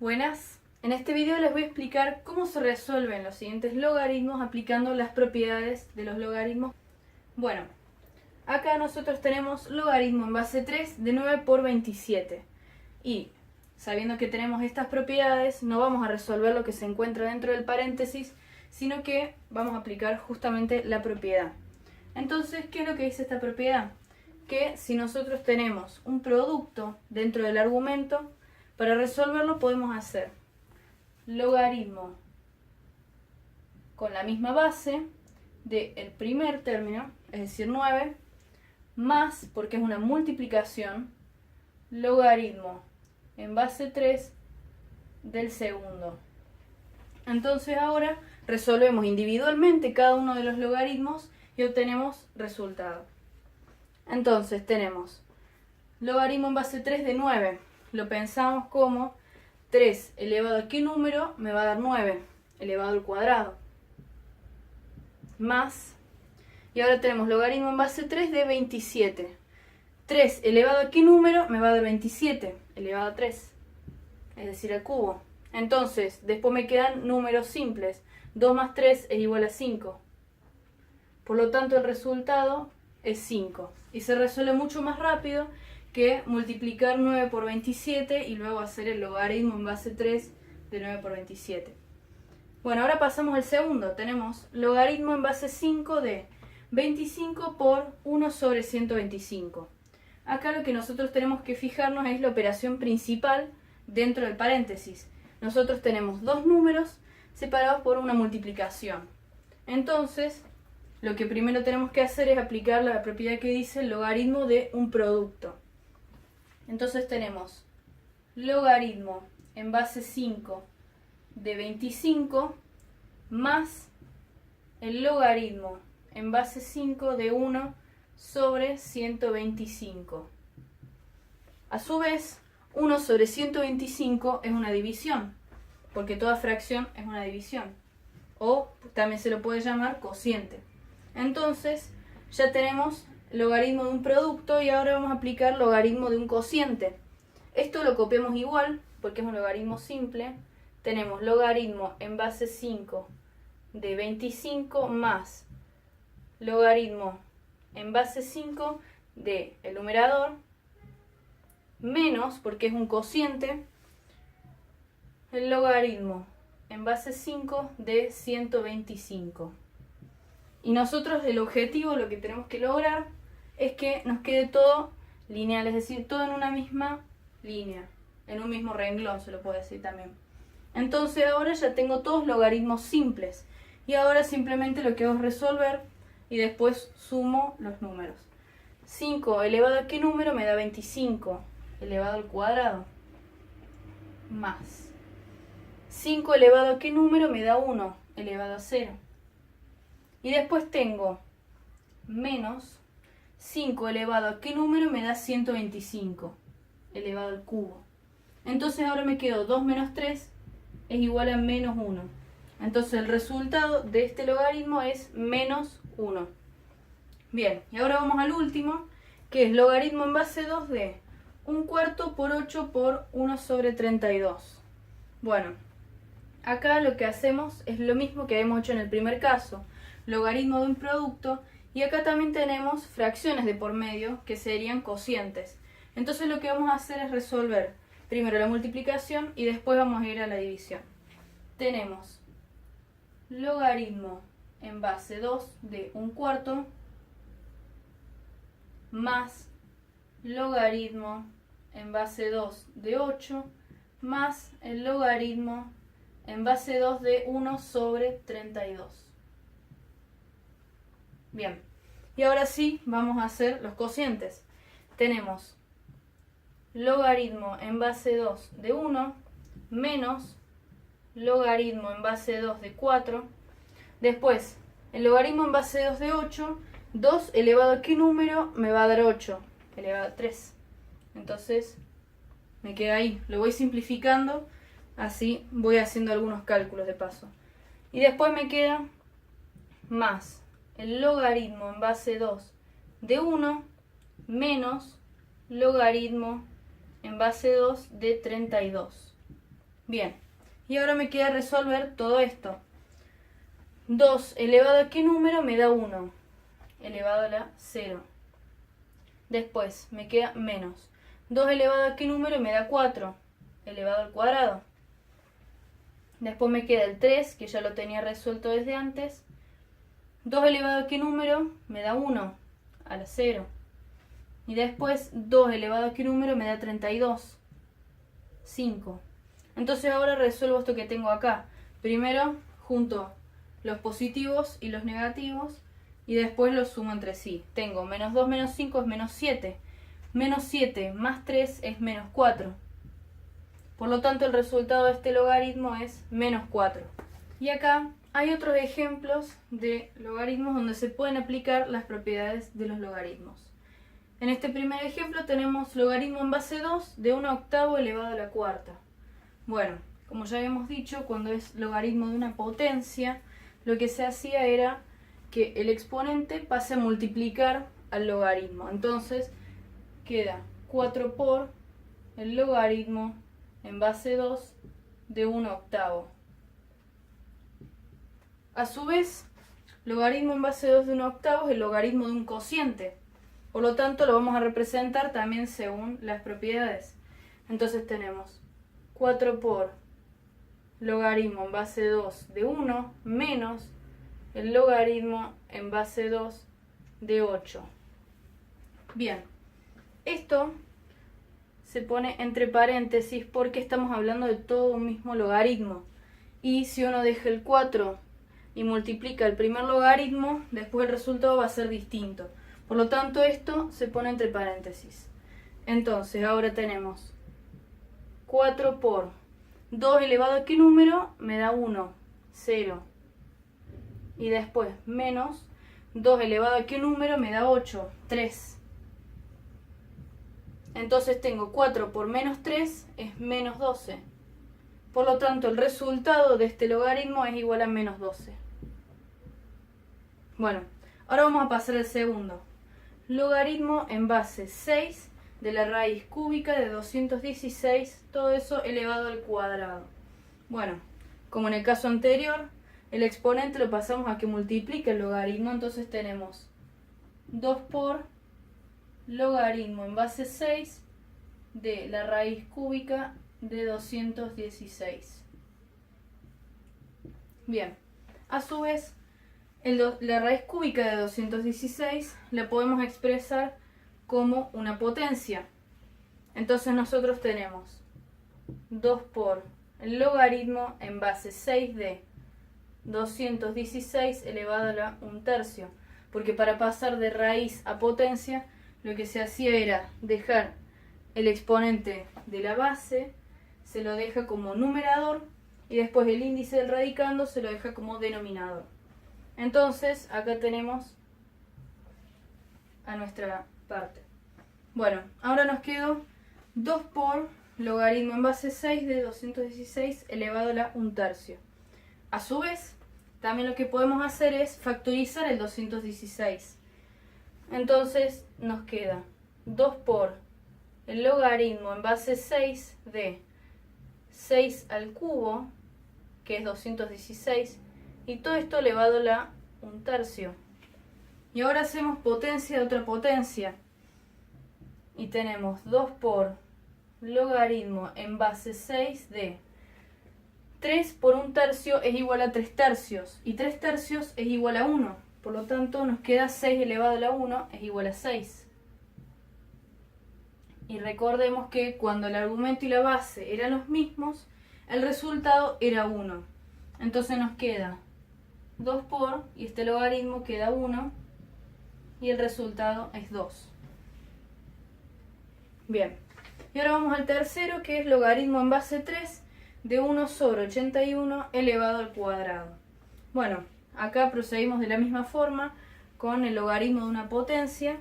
Buenas, en este video les voy a explicar cómo se resuelven los siguientes logaritmos aplicando las propiedades de los logaritmos. Bueno, acá nosotros tenemos logaritmo en base 3 de 9 por 27 y sabiendo que tenemos estas propiedades no vamos a resolver lo que se encuentra dentro del paréntesis, sino que vamos a aplicar justamente la propiedad. Entonces, ¿qué es lo que dice esta propiedad? Que si nosotros tenemos un producto dentro del argumento, para resolverlo podemos hacer logaritmo con la misma base del primer término, es decir 9, más, porque es una multiplicación, logaritmo en base 3 del segundo. Entonces ahora resolvemos individualmente cada uno de los logaritmos y obtenemos resultado. Entonces tenemos logaritmo en base 3 de 9. Lo pensamos como 3 elevado a qué número me va a dar 9 elevado al cuadrado. Más, y ahora tenemos logaritmo en base 3 de 27. 3 elevado a qué número me va a dar 27 elevado a 3, es decir, al cubo. Entonces, después me quedan números simples. 2 más 3 es igual a 5. Por lo tanto, el resultado es 5. Y se resuelve mucho más rápido que multiplicar 9 por 27 y luego hacer el logaritmo en base 3 de 9 por 27. Bueno, ahora pasamos al segundo. Tenemos logaritmo en base 5 de 25 por 1 sobre 125. Acá lo que nosotros tenemos que fijarnos es la operación principal dentro del paréntesis. Nosotros tenemos dos números separados por una multiplicación. Entonces, lo que primero tenemos que hacer es aplicar la propiedad que dice el logaritmo de un producto. Entonces tenemos logaritmo en base 5 de 25 más el logaritmo en base 5 de 1 sobre 125. A su vez, 1 sobre 125 es una división, porque toda fracción es una división, o también se lo puede llamar cociente. Entonces, ya tenemos logaritmo de un producto y ahora vamos a aplicar logaritmo de un cociente. Esto lo copiamos igual, porque es un logaritmo simple. Tenemos logaritmo en base 5 de 25 más logaritmo en base 5 de el numerador menos, porque es un cociente, el logaritmo en base 5 de 125. Y nosotros el objetivo, lo que tenemos que lograr es que nos quede todo lineal, es decir, todo en una misma línea, en un mismo renglón se lo puede decir también. Entonces ahora ya tengo todos logaritmos simples y ahora simplemente lo que hago es resolver y después sumo los números. 5 elevado a qué número me da 25 elevado al cuadrado más 5 elevado a qué número me da 1 elevado a 0. Y después tengo menos 5 elevado a qué número me da 125 elevado al cubo. Entonces ahora me quedo 2 menos 3 es igual a menos 1. Entonces el resultado de este logaritmo es menos 1. Bien, y ahora vamos al último, que es logaritmo en base 2 de 1/4 por 8 por 1 sobre 32. Bueno, acá lo que hacemos es lo mismo que habíamos hecho en el primer caso, logaritmo de un producto, y acá también tenemos fracciones de por medio que serían cocientes. Entonces lo que vamos a hacer es resolver primero la multiplicación y después vamos a ir a la división. Tenemos logaritmo en base 2 de 1/4 más logaritmo en base 2 de 8 más el logaritmo en base 2 de 1 sobre 32. Bien, y ahora sí vamos a hacer los cocientes. Tenemos logaritmo en base 2 de 1 menos logaritmo en base 2 de 4. Después, el logaritmo en base 2 de 8, 2 elevado a qué número me va a dar 8 elevado a 3. Entonces, me queda ahí. Lo voy simplificando, así voy haciendo algunos cálculos de paso. Y después me queda más el logaritmo en base 2 de 1 menos logaritmo en base 2 de 32. Bien, y ahora me queda resolver todo esto. 2 elevado a qué número me da 1, elevado a la 0. Después me queda menos. 2 elevado a qué número me da 4, elevado al cuadrado. Después me queda el 3, que ya lo tenía resuelto desde antes. 2 elevado a qué número me da 1, a la 0. Y después 2 elevado a qué número me da 32, 5. Entonces ahora resuelvo esto que tengo acá. Primero junto los positivos y los negativos y después los sumo entre sí. Tengo menos 2 menos 5 es menos 7. Menos 7 más 3 es menos 4. Por lo tanto el resultado de este logaritmo es menos 4. Y acá hay otros ejemplos de logaritmos donde se pueden aplicar las propiedades de los logaritmos. En este primer ejemplo tenemos logaritmo en base 2 de 1/8 elevado a la cuarta. Bueno, como ya habíamos dicho, cuando es logaritmo de una potencia, lo que se hacía era que el exponente pase a multiplicar al logaritmo. Entonces queda 4 por el logaritmo en base 2 de 1/8. A su vez, logaritmo en base 2 de 1/8 es el logaritmo de un cociente. Por lo tanto, lo vamos a representar también según las propiedades. Entonces tenemos 4 por logaritmo en base 2 de 1 menos el logaritmo en base 2 de 8. Bien, esto se pone entre paréntesis porque estamos hablando de todo un mismo logaritmo. Y si uno deja el 4 y multiplica el primer logaritmo, después el resultado va a ser distinto. Por lo tanto, esto se pone entre paréntesis. Entonces, ahora tenemos 4 por 2 elevado a qué número me da 1, 0. Y después menos 2 elevado a qué número me da 8, 3. Entonces tengo 4 por menos 3 es menos 12. Por lo tanto, el resultado de este logaritmo es igual a menos 12. Bueno, ahora vamos a pasar al segundo. Logaritmo en base 6 de la raíz cúbica de 216, todo eso elevado al cuadrado. Bueno, como en el caso anterior, el exponente lo pasamos a que multiplique el logaritmo, entonces tenemos 2 por logaritmo en base 6 de la raíz cúbica de 216. Bien, a su vez, la raíz cúbica de 216 la podemos expresar como una potencia. Entonces nosotros tenemos 2 por el logaritmo en base 6 de 216 elevado a la 1/3. Porque para pasar de raíz a potencia, lo que se hacía era dejar el exponente de la base, se lo deja como numerador y después el índice del radicando se lo deja como denominador. Entonces, acá tenemos a nuestra parte. Bueno, ahora nos quedó 2 por logaritmo en base 6 de 216 elevado a la 1/3. A su vez, también lo que podemos hacer es factorizar el 216. Entonces, nos queda 2 por el logaritmo en base 6 de 6 al cubo, que es 216, y todo esto elevado a la 1/3. Y ahora hacemos potencia de otra potencia. Y tenemos 2 por logaritmo en base 6 de 3 por 1/3 es igual a 3/3. Y 3/3 es igual a 1. Por lo tanto, nos queda 6 elevado a la 1 es igual a 6. Y recordemos que cuando el argumento y la base eran los mismos, el resultado era 1. Entonces nos queda 2 por, y este logaritmo queda 1, y el resultado es 2. Bien, y ahora vamos al tercero, que es logaritmo en base 3 de 1 sobre 81 elevado al cuadrado. Bueno, acá procedimos de la misma forma con el logaritmo de una potencia.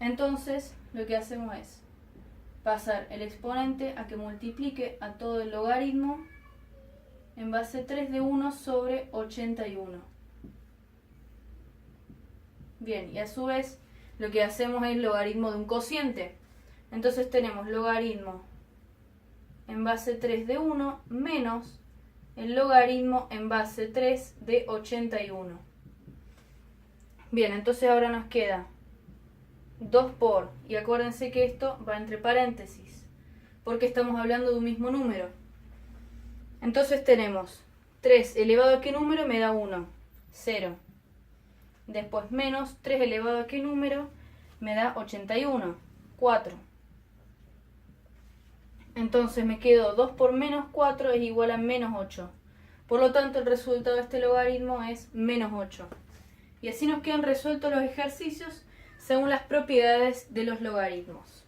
Entonces, lo que hacemos es pasar el exponente a que multiplique a todo el logaritmo en base 3 de 1 sobre 81. Bien, y a su vez lo que hacemos es el logaritmo de un cociente. Entonces tenemos logaritmo en base 3 de 1 menos el logaritmo en base 3 de 81. Bien, entonces ahora nos queda 2 por, y acuérdense que esto va entre paréntesis, porque estamos hablando de un mismo número. Entonces tenemos 3 elevado a qué número me da 1, 0. Después menos 3 elevado a qué número me da 81, 4. Entonces me quedo 2 por menos 4 es igual a menos 8. Por lo tanto el resultado de este logaritmo es menos 8. Y así nos quedan resueltos los ejercicios según las propiedades de los logaritmos.